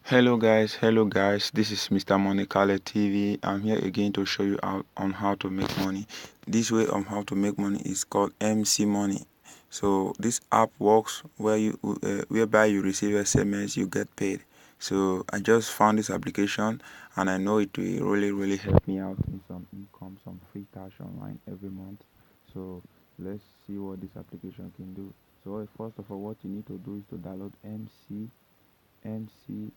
Hello guys, this is Mr. Money TV. I'm here again to show you out on how to make money. This way on how to make money is called MC Money. So this app works whereby you receive SMS, you get paid. So I just found this application and I know it will really help me out in some income, some free cash online every month. So let's see what this application can do. So first of all, what you need to do is to download MC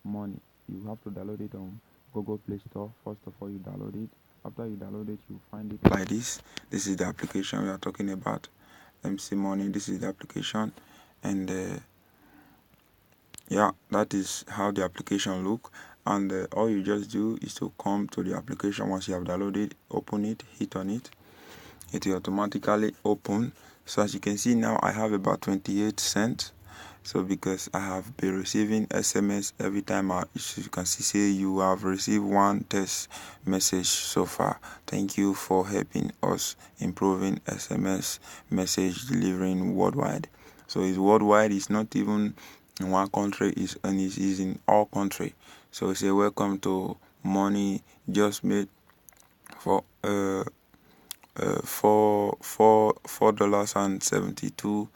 Money. You have to download it on Google Play Store. First of all, you download it. After you download it, you find it like this. This is the application we are talking about, MC Money. This is the application, and yeah, that is how the application look. And all you just do is to come to the application. Once you have downloaded, open it, hit on it. It will automatically open. So as you can see now, I have about 28 cents. So because I have been receiving SMS every time, you can see say you have received one text message so far. Thank you for helping us improving SMS message delivering worldwide. So it's worldwide. It's not even in one country. It's in all country. So say welcome to money just made for $4.72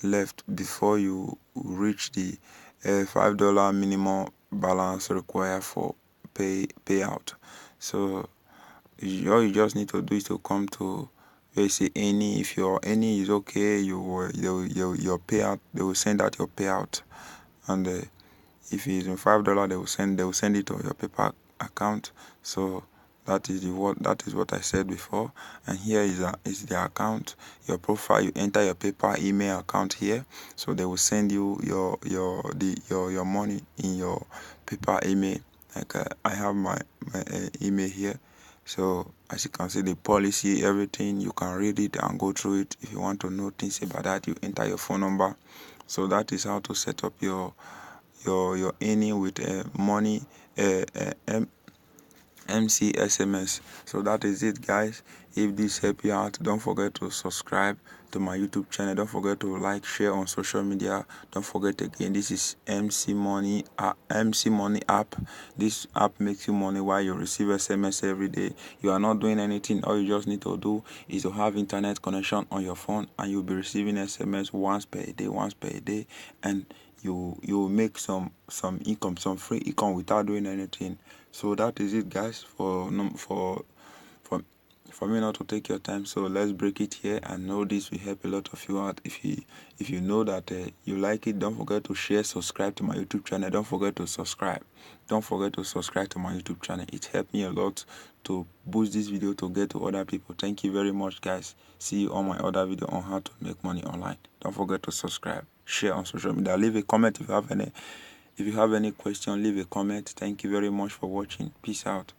left before you reach the $5 minimum balance required for payout. So all you just need to do is to come to where you say any. If your any is okay, your payout, they will send out your payout. And if it's in $5, they will send it to your PayPal account. So that is what I said before. And here is the account, your profile. You enter your PayPal email account here, so they will send you your money in your PayPal email. Like I have my email here. So as you can see, the policy, everything, you can read it and go through it. If you want to know things about that, you enter your phone number. So that is how to set up your earning with money MC SMS. So that is it, guys. If this helped you out, don't forget to subscribe to my YouTube channel. Don't forget to like, share on social media. Don't forget again, this is MC Money app. This app makes you money while you receive SMS every day. You are not doing anything. All you just need to do is to have internet connection on your phone, and you'll be receiving SMS once per day, and you make some income, some free income without doing anything. So that is it, guys. For me not to take your time, so let's break it here. And know this will help a lot of you out. If you know that you like it, don't forget to share, subscribe to my YouTube channel. Don't forget to subscribe to my YouTube channel. It helped me a lot to boost this video to get to other people. Thank you very much, guys. See you on my other video on how to make money online. Don't forget to subscribe, share on social media, leave a comment if you have any question. Leave a comment. Thank you very much for watching. Peace out.